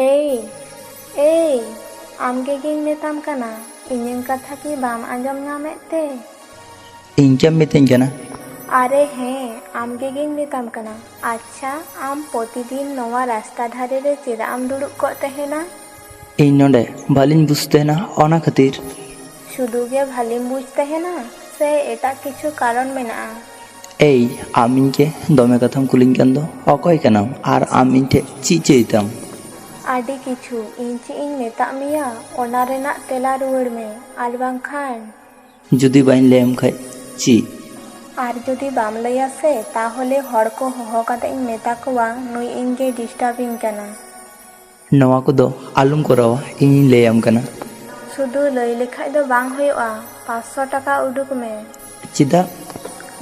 ᱮᱭ ᱮᱭ ᱟᱢᱜᱮ ᱜᱤᱧ ᱢᱮᱛᱟᱢ ᱠᱟᱱᱟ, ᱤᱧᱟᱹᱜ ᱠᱟᱛᱷᱟ ᱠᱤ ᱵᱟᱢ ᱟᱸᱡᱚᱢ ᱧᱟᱢᱮᱫ ᱛᱮ? ᱤᱧ ᱪᱮᱫ ᱮᱢ ᱢᱤᱛᱟᱹᱧ ᱠᱟᱱᱟ? আরে হ্যাঁ, আমগে গিᱧ মেতাম কানা। আচ্ছা, আম প্রতিদিন নওয়া রাস্তা ধারে রে চেদা আম দুড়ুব কগ তাহেনা? ᱤᱧ ᱱᱚᱰᱮ ᱵᱷᱟᱹᱞᱤᱧ ᱵᱩᱡᱽ ᱛᱟᱦᱮᱱᱟ ᱚᱱᱟ ᱠᱷᱟᱹᱛᱤᱨ। শুধু গে ভালিম বুঝ তাহেনা সে এটা কিছু কারণ মেনা? ᱮᱭ ᱟᱢ ᱤᱧ ᱫᱚᱢᱮ ᱠᱟᱛᱷᱟᱢ ᱠᱩᱞᱤᱧ ᱠᱟᱱ ᱫᱚ, ᱚᱠᱚᱭ ᱠᱟᱱᱟᱢ ᱟᱨ ᱟᱢ ᱤᱧ ᱴᱷᱮᱡ ᱪᱮᱫ ᱪᱟᱹᱭᱛᱟᱢ? আডি কিছু ইᱧ চᱮᱫ ᱤᱧ মেতাᱜ মেয়া ᱚᱱᱟ ᱨᱮᱱᱟᱜ ᱛᱮᱞᱟ ᱨᱩᱣᱟᱹᱲ ᱢᱮ, আর বাংখান ᱡᱩᱫᱤ ᱵᱟᱹᱧ ᱞᱟᱹᱭᱟᱢ ᱠᱷᱟᱡ ᱪᱮᱫ? আর যদি বাম লইয়া সে তাহলে হড় কো হহ কাতে ইᱧ মেতা কোয়া নুই ইᱧ গে ডিস্টার্বিং কানা। ᱱᱚᱣᱟ ᱠᱚᱫᱚ ᱟᱞᱚᱢ ᱠᱚᱨᱟᱣᱟ, ᱤᱧᱤᱧ ᱞᱟᱹᱭᱟᱢ ᱠᱟᱱᱟ। শুধু লই লেখাই ᱫᱚ ᱵᱟᱝ ᱦᱩᱭᱩᱜᱼᱟ, 500 টাকা উডুক মে। ᱪᱮᱫᱟᱜ?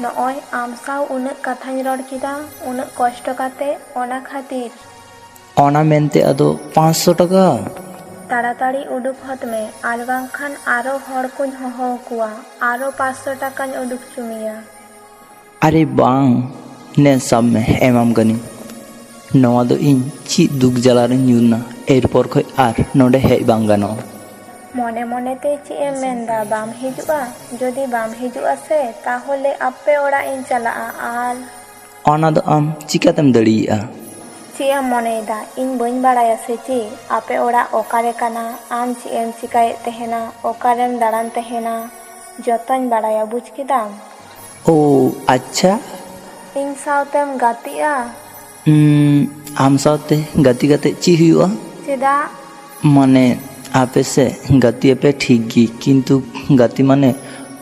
নয় আম সাও উনাগ কাথাᱧ রড় কিদা, উনাগ কষ্ট কাতে অনা খাতির। ᱚᱱᱟ ᱢᱮᱱᱛᱮ ᱟᱫᱚ 500 টাকা? তাড়াতাড়ি উডুক হত মে, আর বাংখান আরো হড় কোᱧ হহ কুয়া, আরো 500 টাকাᱧ উডুক চুমিয়া। ᱟᱨᱮ ᱵᱟᱝ, ᱱᱮ ᱥᱟᱵ ᱢᱮ ᱮᱢᱟᱢ ᱠᱟᱹᱱᱟᱹᱧ। ᱱᱚᱣᱟ ᱫᱚ ᱤᱧ ᱪᱮᱫ ᱫᱩᱠ ᱡᱟᱞᱟᱨᱤᱧ ᱧᱩᱨᱱᱟ, ᱮᱨᱯᱚᱨ ᱠᱷᱚᱡ ᱟᱨ ᱱᱚᱰᱮ ᱦᱮᱡ ᱵᱟᱝ ᱜᱟᱱᱚᱜᱼᱟ। মনে মনেতে চেদ এম মেনদা বাম হিজুগᱼᱟ? যদি বাম হিজুগᱼᱟ সে তাহলে আপে ওড়াগ ইᱧ চালাগᱼᱟ। আর ᱚᱱᱟ ᱫᱚ ᱟᱢ ᱪᱤᱠᱟᱹᱛᱮᱢ ᱫᱟᱲᱮᱭᱟᱜᱼᱟ? ᱪᱮᱫ ᱮᱢ ᱢᱚᱱᱮᱭᱮᱫᱟ ᱤᱧ ᱵᱟᱹᱧ ᱵᱟᱲᱟᱭᱟ ᱥᱮ ᱪᱮᱫ ᱟᱯᱮ ᱚᱲᱟᱜ ᱚᱠᱟᱨᱮ ᱠᱟᱱᱟ, ᱟᱢ ᱪᱮᱫ ᱮᱢ ᱪᱤᱠᱟᱹᱭᱮᱫ ᱛᱟᱦᱮᱱᱟ, ᱚᱠᱟᱨᱮᱢ ᱫᱟᱬᱟᱱ ᱛᱟᱦᱮᱱᱟ, ᱡᱚᱛᱚᱧ ᱵᱟᱲᱟᱭᱟ, ᱵᱩᱡᱽ ᱠᱮᱫᱟᱢ? ᱳ ᱟᱪᱪᱷᱟ। ᱤᱧ ᱥᱟᱶᱛᱮᱢ ᱜᱟᱛᱮᱜᱼᱟ? ᱟᱢ ᱥᱟᱶᱛᱮ ᱜᱟᱛᱮ ᱠᱟᱛᱮ ᱪᱮᱫ ᱦᱩᱭᱩᱜᱼᱟ? ᱪᱮᱫᱟᱜ? ᱢᱟᱱᱮ ᱟᱯᱮ ᱥᱮ ᱜᱟᱛᱮ ᱟᱯᱮ ᱴᱷᱤᱠ ᱜᱮ, ᱠᱤᱱᱛᱩ ᱜᱟᱛᱮ ᱢᱟᱱᱮ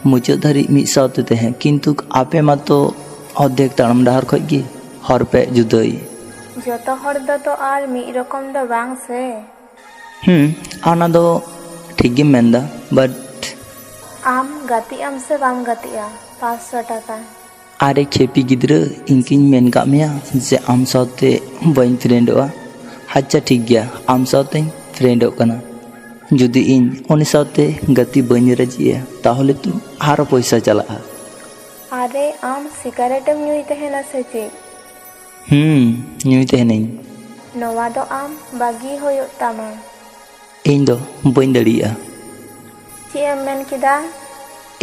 ᱢᱩᱪᱟᱹᱫ ᱫᱷᱟᱹᱨᱤᱡ ᱢᱤᱫ ᱥᱟᱶᱛᱮ ᱛᱟᱦᱮᱸ, ᱠᱤᱱᱛᱩ ᱟᱯᱮ ᱢᱟᱛᱚ ᱚᱨᱫᱷᱮᱠ ᱛᱟᱲᱟᱢ ᱰᱟᱦᱟᱨ ᱠᱷᱚᱡ ᱜᱮ ᱦᱚᱨ ᱯᱮ ᱡᱩᱫᱟᱹᱭ। ᱡᱚᱛᱚ ᱦᱚᱲ ᱫᱚ ᱛᱚ ᱟᱨ ᱢᱤᱫ ᱨᱚᱠᱚᱢ ᱫᱚ ᱵᱟᱝ ᱥᱮ। ᱚᱱᱟ ᱫᱚ ᱴᱷᱤᱠ ᱜᱮᱢ ᱢᱮᱱᱫᱟ, ᱵᱟᱴ ᱟᱢ ᱜᱟᱛᱮᱜ ᱟᱢ ᱥᱮ ᱵᱟᱢ ᱜᱟᱛᱮᱜᱼᱟ 500 টাকা? ᱟᱨᱮ ᱠᱷᱮᱯᱤ ᱜᱤᱫᱽᱨᱟᱹ, ᱤᱧᱠᱤᱧ ᱢᱮᱱ ᱠᱟᱜ ᱢᱮᱭᱟ ᱡᱮ ᱟᱢ ᱥᱟᱶᱛᱮ ᱵᱟᱹᱧ ᱯᱷᱨᱮᱱᱰᱚᱜᱼᱟ। ᱟᱪᱪᱷᱟ ᱴᱷᱤক ᱜᱮᱭᱟ, ᱟᱢ ᱥᱟᱶᱛᱮᱧ ᱯᱷᱨᱮᱱᱰᱚᱜ ᱠᱟᱱᱟ। ᱡᱩᱫᱤ ᱤᱧ ᱩᱱᱤ ᱥᱟᱶᱛᱮ ᱜᱟᱛᱮ ᱵᱟᱹᱧ ᱨᱟᱹᱡᱤᱜᱼᱟ ᱛᱟᱦᱚᱞᱮ ᱛᱚ ᱟᱨᱚ ᱯᱚᱭᱥᱟ ᱪᱟᱞᱟᱜᱼᱟ। আরে আম সিগারেটেম ᱧᱩᱭ ᱛᱟᱦᱮᱱᱟ ᱥᱮ ᱪᱮᱫ? ᱧᱩᱭ ᱛᱟᱦᱮᱱᱤᱧ। ᱱᱚᱣᱟ ᱫᱚ ᱟᱢ ᱵᱟᱹᱜᱤ ᱦᱩᱭᱩᱜ ᱛᱟᱢᱟ। ᱤᱧ ᱫᱚ ᱵᱟᱹᱧ ᱫᱟᱲᱮᱭᱟᱜᱼᱟ। ᱪᱮᱫ ᱮᱢ ᱢᱮᱱ ᱠᱮᱫᱟ?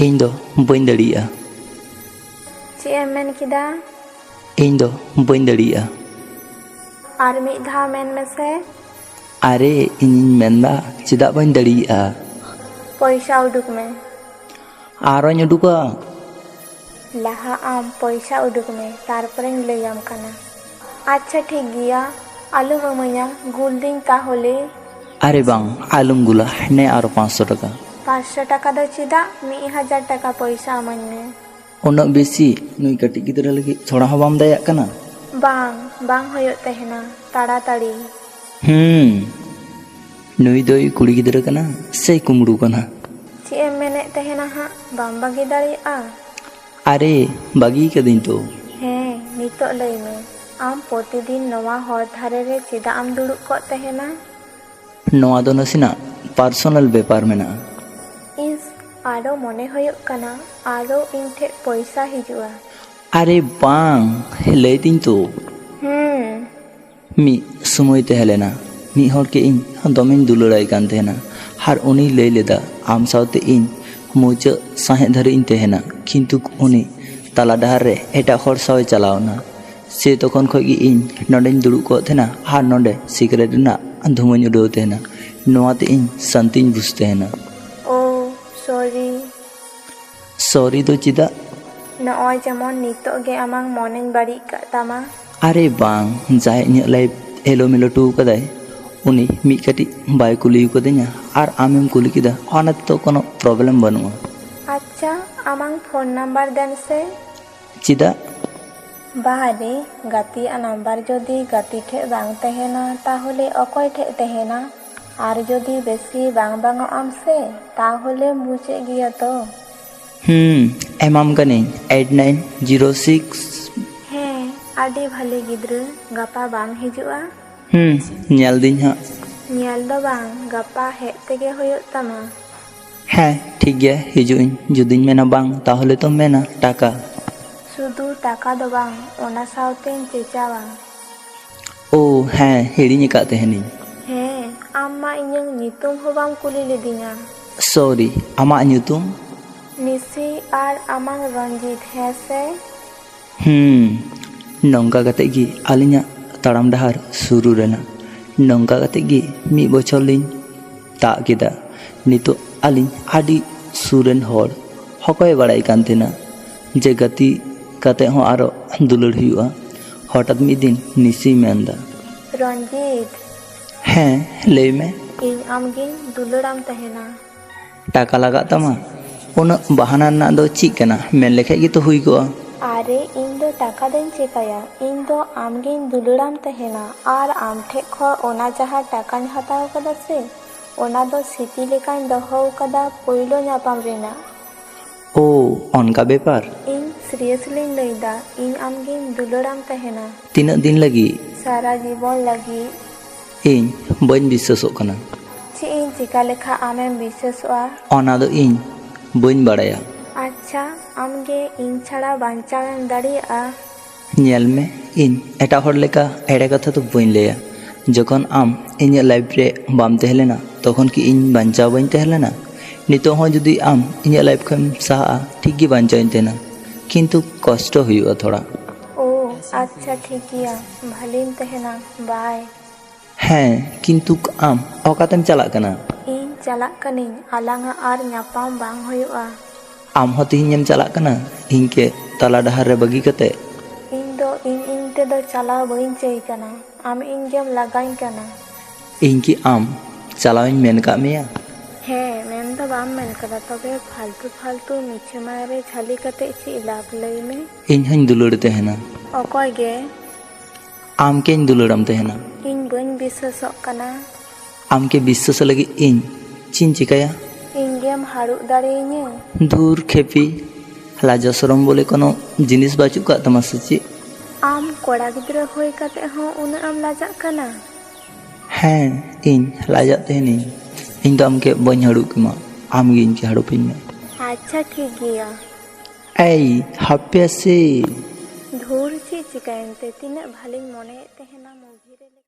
ᱤᱧ ᱫᱚ ᱵᱟᱹᱧ ᱫᱟᱲᱮᱭᱟᱜᱼᱟ। ᱪᱮᱫ ᱮᱢ ᱢᱮᱱ ᱠᱮᱫᱟ? ᱤᱧ ᱫᱚ ᱵᱟᱹᱧ ᱫᱟᱲᱮᱭᱟᱜᱼᱟ। আর মিদ ধাও মেন মেসে। ᱟᱨᱮ ᱤᱧᱤᱧ ᱢᱮᱱᱫᱟ ᱪᱮᱫᱟᱜ ᱵᱟᱹᱧ ᱫᱟᱲᱮᱭᱟᱜᱼᱟ? পয়সা উডুক মে। ᱟᱨᱚᱧ ᱩᱰᱩᱠᱟ? লাহা আম পয়সা উডুক মে, তারপরেᱧ লইয়াম কানা। আচ্ছা ঠিক গিয়া, আলুম ইমাᱹᱧᱟ, গুল দিন তাহলে। আরে বাং, আলুম গুলা, নে আরো 500 টাকা। 500 টাকা ᱫᱚ ᱪᱮᱫᱟᱜ? 1000 টাকা পয়সা আমাᱧ ᱢᱮ। ᱩᱱᱟᱹᱜ ᱵᱮᱥᱤ? ᱱᱩᱭ ᱠᱟᱹᱴᱤᱡ ᱜᱤᱫᱽᱨᱟᱹ ᱞᱟᱹᱜᱤᱫ ᱛᱷᱚᱲᱟ ᱦᱚᱸ ᱵᱟᱢ ᱫᱟᱭᱟᱜ ᱠᱟᱱᱟ? ᱵᱟᱝ, ᱵᱟᱝ ᱦᱩᱭᱩᱜ ᱛᱟᱦᱮᱱᱟ, ᱛᱟᱲᱟᱛᱟᱲᱤ। ᱱᱩᱭ ᱫᱚᱭ ᱠᱩᱲᱤ ᱜᱤᱫᱽᱨᱟᱹ ᱠᱟᱱᱟ ᱥᱮ ᱠᱩᱢᱲᱩ ᱠᱟᱱᱟ? ᱪᱮᱫ ᱮᱢ ᱢᱮᱱᱮᱫ ᱛᱟᱦᱮᱱᱟ ᱦᱟᱸᱜ, ᱵᱟᱢ ᱵᱟᱹᱜᱤ ᱫᱟᱲᱮᱭᱟᱜᱼᱟ? ᱟᱨᱮ ᱵᱟᱹᱜᱤ ᱠᱟᱹᱫᱟᱹᱧ ᱛᱚ। ᱦᱮᱸ, ᱱᱤᱛᱚᱜ ᱞᱟᱹᱭ ᱢᱮ, ᱟᱢ ᱯᱨᱚᱛᱤদিন ᱱᱚᱣᱟ ᱦᱚᱨ ᱫᱷᱟᱨᱮ ᱨᱮ ᱪᱮᱫᱟᱜ ᱮᱢ ᱫᱩᱲᱩᱵ ᱠᱚᱜ ᱛᱟᱦᱮᱱᱟ? ᱱᱚᱣᱟ ᱫᱚ ᱱᱟᱥᱮᱱᱟᱜ ᱯᱟᱨᱥᱳᱱᱟᱞ ᱵᱮᱯᱟর ᱢᱮᱱᱟᱜᱼᱟ। ᱤᱥ, ᱟᱨᱚ ᱢᱚᱱᱮ ᱦᱩᱭᱩᱜ ᱠᱟᱱᱟ ᱟᱨᱚ ᱤᱧ ᱴᱷᱮᱡ ᱯᱚᱭᱥᱟ ᱦᱤᱡᱩᱜᱼᱟ। ᱟᱨᱮ ᱵᱟᱝ, ᱞᱟᱹᱭ ᱫᱤᱧ ᱛᱚ। ᱢᱤᱫ ᱥᱚᱢᱚᱭ ᱛᱟᱦᱮᱸ ᱞᱮᱱᱟ, ᱢᱤᱫ ᱦᱚᱲ ᱜᱮ ᱤᱧ ᱫᱚᱢᱮᱧ ᱫᱩᱞᱟᱹᱲᱟᱭ ᱠᱟᱱ ᱛᱟᱦᱮᱱᱟ, ᱟᱨ ᱩᱱᱤᱭ ᱞᱟᱹᱭ ᱞᱮᱫᱟ ᱟᱢ ᱥᱟᱶᱛᱮ ᱤᱧ ᱢᱩᱪᱟᱹᱫ ᱥᱟᱸᱦᱮᱫ ᱫᱷᱟᱹᱨᱤᱡ ᱤᱧ ᱛᱟᱦᱮᱱᱟ, ᱠᱤᱱᱛᱩ ᱩᱱᱤ ᱛᱟᱞᱟ ᱰᱟᱦᱟᱨ ᱨᱮ ᱮᱴᱟᱜ ᱦᱚᱲ ᱥᱟᱶᱮ ᱪᱟᱞᱟᱣᱱᱟ। ᱥᱮ ᱛᱚᱠᱷᱚᱱ ᱠᱷᱚᱡ ᱜᱮ ᱤᱧ ᱱᱚᱰᱮᱧ ᱫᱩᱲᱩᱵ ᱠᱚᱜ ᱛᱟᱦᱮᱱᱟ ᱟᱨ ᱱᱚᱰᱮ ᱥᱤᱜᱟᱨᱮᱴ ᱨᱮᱱᱟᱜ ᱫᱷᱩᱢᱟᱹᱧ ᱩᱰᱟᱹᱣ ᱛᱟᱦᱮᱱᱟ। ᱱᱚᱣᱟᱛᱮ ᱤᱧ ᱥᱟᱱᱛᱤᱧ ᱵᱩᱡᱽ ᱛᱟᱦᱮᱱᱟ। ও সরি। সরি ᱫᱚ ᱪᱮᱫᱟᱜ? ᱱᱚᱜᱼᱚᱭ ᱡᱮᱢᱚᱱ ᱱᱤᱛᱚᱜ ᱜᱮ ᱟᱢᱟᱝ ᱢᱚᱱᱮᱧ ᱵᱟᱹᱲᱤᱡ ᱠᱟᱜ ᱛᱟᱢᱟ। ᱟᱨᱮ ᱵᱟᱝ, ᱡᱟᱦᱟᱸᱭ ᱤᱧᱟᱹᱜ ᱞᱟᱭᱤᱯᱷ ᱮᱞᱳᱢᱮᱞᱳ ᱦᱚᱴᱚ ᱠᱟᱫᱟᱭ ᱩᱱᱤ ᱢᱤᱫ ᱠᱟᱹᱴᱤᱡ ᱵᱟᱭ ᱠᱩᱞᱤ ᱠᱟᱫᱤᱧᱟ ᱟᱨ ᱟᱢᱮᱢ ᱠᱩᱞᱤ ᱠᱮᱫᱟ, ᱚᱱᱟ ᱛᱮᱫᱚ ᱠᱳᱱᱳ ᱯᱨᱚᱵᱞᱮᱢ ᱵᱟᱹᱱᱩᱜᱼᱟ। আচ্ছা, আমাং ফোন নাম্বার দেন সে। ᱪᱮᱫᱟᱜ? বাহারে গাতিয়াᱜ নাম্বার যদি গাতি ঠেᱡ বাং তাহেনা তাহলে অকয় ঠেᱡ তাহেনা, আর যদি বেশি বাং বাংᱚᱜ আম সে তাহলে বুঝেᱜ গিয়া তো। ᱮᱢᱟᱢ ᱠᱟᱹᱱᱟᱹᱧ 8906। হ্যাঁ, আডি ভালে ᱜᱤᱫᱽᱨᱟᱹ, ᱜᱟᱯᱟ ᱵᱟᱢ ᱦᱤᱡᱩᱜᱼᱟ? ᱧᱮᱞ ᱫᱤᱧ ᱦᱟᱸᱜ। ᱧᱮᱞ ᱫᱚ ᱵᱟᱝ, ᱜᱟᱯᱟ ᱦᱮᱡ ᱛᱮᱜᱮ ᱦᱩᱭᱩᱜ ᱛᱟᱢᱟ। ᱦᱮᱸ ᱴᱷᱤক ᱜᱮᱭᱟ, ᱦᱤᱡᱩᱜ ᱟᱹᱧ। ᱡᱩᱫᱤᱧ ᱢᱮᱱᱟ ᱵᱟᱝ তাহলে ᱛᱚᱢ ᱢᱮᱱᱟ টাকা। শুধু টাকা ᱫᱚ ᱵᱟᱝ, ᱚᱱᱟ ᱥᱟᱶᱛᱮᱧ ᱪᱮᱪᱟᱣᱟ। ও হ্যাঁ, ᱦᱤᱲᱤᱧ ᱟᱠᱟᱫ ᱛᱟᱦᱮᱱᱤᱧ। ᱦᱮᱸ, ᱟᱢ ᱢᱟ ᱤᱧᱟᱹᱜ ᱧᱩᱛᱩᱢ ᱦᱚᱸ ᱵᱟᱢ ᱠᱩᱞᱤ ᱞᱤᱫᱤᱧᱟ᱾ ᱥᱚᱨᱤ, ᱟᱢᱟᱜ ᱧᱩᱛᱩᱢ? ᱱᱤᱥᱤ ᱟᱨ ᱟᱢᱟᱝ ᱨᱚᱧᱡᱤᱛ, ᱦᱮᱸ ᱥᱮ? ᱱᱚᱝᱠᱟ ᱠᱟᱛᱮᱫ ᱜᱮ ᱟᱹᱞᱤᱧᱟᱜ ᱛᱟᱲᱟᱢ ᱰᱟᱦᱟᱨ ᱥᱩᱨᱩ ᱨᱮᱱᱟ᱾ ᱱᱚᱝᱠᱟ ᱠᱟᱛᱮᱫ ᱜᱮ 1 ᱵᱚᱪᱷᱚᱨ ᱞᱤᱧ ᱛᱟᱵ ᱠᱮᱫᱟ᱾ ᱱᱤᱛᱚᱜ ᱟᱹᱞᱤᱧ ᱟᱹᱰි ᱥᱩᱨ ᱨᱮᱱ ᱦᱚᱲ ᱦᱚᱸᱠᱚ ᱵᱟᱲᱟᱭ ᱠᱟᱱ ᱛᱟᱦᱮᱱᱟ ᱡᱮ ᱜᱟᱛᱮ ᱠᱟᱛᱮᱫ ᱦᱚᱸ ᱟᱨᱚ ᱫᱩᱞᱟᱹᱲ ᱦᱩᱭᱩᱜᱼᱟ᱾ ᱦᱚᱴᱟᱛ ᱢᱤᱫ ᱫᱤᱱ ᱱᱤᱥᱤᱭ ᱢᱮᱱᱫᱟ, ᱨᱚᱧᱡᱤᱛ, ᱦᱮᱸ ᱞᱟᱹᱭ ᱢᱮ᱾ ᱤᱧ ᱟᱢᱜᱤᱧ ᱫᱩᱞᱟᱹᱲᱟᱢ ᱛᱟᱦᱮᱱᱟ᱾ ᱴᱟᱠᱟ ᱞᱟᱜᱟᱜ ᱛᱟᱢᱟ? ᱩᱱᱟᱹᱜ ᱵᱟᱦᱟᱱᱟ ᱨᱮᱱᱟᱜ ᱫᱚ ᱪᱮᱫ ᱠᱟᱱᱟ, ᱢᱮᱱ ᱞᱮᱠᱷᱟᱡ ᱜᱮᱛᱚ ᱦᱩᱭ ᱠᱚᱜᱼᱟ᱾ ᱟᱨᱮ ᱤᱧ ᱫᱚ ᱴᱟᱠᱟ ᱫᱚᱧ ᱪᱮᱠᱟᱭᱟ, ᱤᱧ ᱫᱚ ᱟᱢᱜᱤᱧ ᱫᱩᱞᱟᱹᱲᱟᱢ ᱛᱟᱦᱮᱱᱟ ᱟᱨ ᱟᱢ ᱴᱷᱮᱡ ᱠᱷᱚᱡ ᱚᱱᱟ ᱡᱟᱦᱟᱸ ᱴᱟᱠᱟᱧ ᱦᱟᱛᱟᱣ ᱠᱟᱫᱟ ᱥᱮ, ᱚᱱᱟ ᱫᱚ ᱥᱤᱯᱤ ᱞᱮᱠᱟᱧ ᱫᱚᱦᱚ ᱠᱟᱫᱟ ᱯᱳᱭᱞᱳ ᱧᱟᱯᱟᱢ ᱨᱮᱱᱟᱜ᱾ ᱳ, ᱚᱱᱠᱟ ᱵᱮᱯᱟর? ᱤᱧ ᱥᱤᱨᱤᱭᱟᱥᱞᱤᱧ ᱞᱟᱹᱭᱫᱟ, ᱤᱧ ᱟᱢᱜᱤᱧ ᱫᱩᱞᱟᱹᱲᱟᱢ ᱛᱟᱦᱮᱱᱟ᱾ ᱛᱤᱱᱟᱹᱜ ᱫᱤᱱ ᱞᱟᱹᱜᱤᱫ? ᱥᱟᱨᱟ ᱡᱤᱵᱚᱱ ᱞᱟᱹᱜᱤᱫ᱾ ᱤᱧ ᱵᱟᱹᱧ ᱵᱤᱥᱥᱟᱹᱥᱚᱜ ᱠᱟᱱᱟ᱾ ᱪᱮᱫ ᱤᱧ ᱪᱮᱠᱟ ᱞᱮᱠᱷᱟ ᱟᱢᱮᱢ ᱵᱤᱥᱥᱟᱹᱥᱚᱜᱼᱟ? ᱚᱱᱟ ᱫᱚ ᱤᱧ ᱵᱟᱹᱧ ᱵᱟᱲᱟᱭᱟ᱾ ᱟᱪᱪᱷᱟ, ᱟᱢᱜᱮ ᱤᱧ ᱪᱷᱟᱲᱟ ᱵᱟᱧᱪᱟᱣᱮᱢ ᱫᱟᱲᱮᱭᱟᱜᱼᱟ? ᱧᱮᱞ ᱢᱮ, ᱤᱧ ᱮᱴᱟᱜ ᱦᱚᱲ ᱞᱮᱠᱟ ᱮᱲᱮ ᱠᱟᱛᱷᱟ ᱫᱚ ᱵᱟᱹᱧ ᱞᱟᱹᱭᱟ᱾ ᱡᱚᱠᱷᱚᱱ ᱟᱢ ᱤᱧᱟᱹᱜ ᱞᱟᱭᱤᱯᱷ ᱨᱮ ᱵᱟᱢ ᱛᱟᱦᱮᱸ ᱞᱮᱱᱟ ᱛᱚᱠᱷᱚᱱ ᱠᱤ ᱤᱧ ᱵᱟᱧᱪᱟᱣ ᱵᱟᱹᱧ ᱛᱟᱦᱮᱸ ᱞᱮᱱᱟ? ᱱᱤᱛᱚᱜ ᱦᱚᱸ ᱡᱩᱫᱤ ᱟᱢ ᱤᱧᱟᱹᱜ ᱞᱟᱭᱤᱯᱷ ᱠᱷᱚᱱ ᱮᱢ ᱥᱟᱦᱟᱜᱼᱟ, ᱴᱷᱤᱠ ᱜᱮ ᱵᱟᱧᱪᱟᱣ ᱤᱧ ᱛᱟᱦᱮᱱᱟ, ᱠᱤᱱᱛᱩ ᱠᱚᱥᱴᱚ ᱦᱩᱭᱩᱜᱼᱟ ᱛᱷᱚᱲᱟ᱾ ᱳ ᱟᱪᱪᱷᱟ, ᱴᱷᱤᱠ ᱜᱮᱭᱟ, ᱵᱷᱟᱞᱤᱧ ᱛᱟᱦᱮᱱᱟ, ᱵᱟᱭ᱾ ᱦᱮᱸ, ᱠᱤᱱᱛᱩ ᱟᱢ ᱚᱠᱟᱛᱮᱢ ᱪᱟᱞᱟᱜ ᱠᱟᱱᱟ? ᱤᱧ ᱪᱟᱞᱟᱜ ᱠᱟᱹᱱᱟᱹᱧ, ᱟᱞᱟᱝᱟᱜ ᱟᱨ ᱧᱟᱯᱟᱢ ᱵᱟᱝ ᱦᱩᱭᱩᱜᱼᱟ᱾ ᱟᱢ ᱦᱚᱸ ᱛᱮᱦᱮᱧᱮᱢ ᱪᱟᱞᱟᱜ ᱠᱟᱱᱟ ᱤᱧᱠᱮ ᱛᱟᱞᱟ ᱰᱟᱦᱟᱨ ᱨᱮ ᱵᱟᱹᱜᱤ ᱠᱟᱛᱮ? ᱤᱧ ᱫᱚ ᱤᱧ ᱛᱮᱫᱚ ᱪᱟᱞᱟᱣ ᱵᱟᱹᱧ ᱪᱟᱹᱭ ᱠᱟᱱᱟ, ᱟᱢ ᱤᱧ ᱜᱮᱢ ᱞᱟᱜᱟᱧ ᱠᱟᱱᱟ᱾ ᱤᱧ ᱠᱤ ᱟᱢ ᱪᱟᱞᱟᱣᱤᱧ ᱢᱮᱱ ᱠᱟᱜ ᱢᱮᱭᱟ? ᱦᱮᱸ, ᱢᱮᱱ ᱫᱚ ᱵᱟᱢ ᱢᱮᱱ ᱠᱟᱫᱟ, ᱛᱚᱵᱮ ᱯᱷᱟᱞᱛᱩ ᱢᱤᱪᱷᱟᱹ ᱢᱟᱭᱟᱨᱮ ᱡᱷᱟᱹᱞᱤ ᱠᱟᱛᱮᱫ ᱪᱮᱫ ᱞᱟᱵᱷ, ᱞᱟᱹᱭ ᱢᱮ? ᱤᱧ ᱦᱚᱧ ᱫᱩᱞᱟᱹᱲ ᱛᱟᱦᱮᱱᱟ᱾ ᱚᱠᱚᱭ ᱜᱮ? ᱟᱢ ᱠᱮᱧ ᱫᱩᱞᱟᱹᱲᱟᱢ ᱛᱟᱦᱮᱱᱟ᱾ ᱤᱧ ᱵᱟᱹᱧ ᱵᱤᱥᱥᱟᱹᱥᱚᱜ ᱠᱟᱱᱟ᱾ ᱟᱢ ᱠᱮ ᱵᱤᱥᱥᱟᱹᱥ ᱞᱟᱹᱜᱤᱫ ᱤᱧ ᱪᱮᱫ ᱤᱧ ᱪᱤᱠᱟᱹᱭᱟ? ᱤᱧ ᱜᱮᱢ ᱦᱟᱹᱨᱩᱵ ᱫᱟᱲᱮᱭᱟᱹᱧᱟᱹ? ᱫᱷᱩᱨ ᱠᱷᱮᱯᱤ, ᱞᱟᱡᱟ ᱥᱚᱨᱚᱢ ᱵᱚᱞᱮ कोनो জিনিস বাঁচুক ᱠᱟᱜ ᱛᱟᱢᱟ ᱥᱮ ᱪᱮᱫ? ᱟᱢ ᱠᱚᱲᱟ ᱜᱤᱫᱽᱨᱟᱹ ᱦᱩᱭ ᱠᱟᱛᱮ ᱦᱚᱸ ᱩᱱᱟᱹᱜ ᱮᱢ ᱞᱟᱡᱟᱜ ᱠᱟᱱᱟ? ᱦᱮᱸ, ᱤᱧ ᱞᱟᱡᱟᱜ ᱛᱟᱦᱮᱱᱤᱧ᱾ ᱤᱧ ᱫᱚ ᱟᱢᱠᱮ ᱵᱟᱹᱧ ᱦᱟᱹᱲᱩᱵ ᱠᱮᱢᱟ, ᱟᱢᱜᱮ ᱤᱧ ᱠᱮ ᱦᱟᱹᱲᱩᱵᱤᱧ ᱢᱮ᱾ ᱟᱪᱪᱷᱟ, ᱴᱷᱤᱠ ᱜᱮᱭᱟ᱾ ᱮᱭ ᱦᱟᱯᱮ ᱥᱮ ᱫᱷᱩᱨ, ᱪᱮᱫ ᱪᱤᱠᱟᱹᱭᱮᱱᱛᱮ? ᱛᱤᱱᱟᱹᱜ ᱵᱷᱟᱞᱤᱧ ᱢᱚᱱᱮᱭᱮᱫ ᱛᱟᱦᱮᱱᱟ ᱢᱩᱵᱷᱤ ᱨᱮ᱾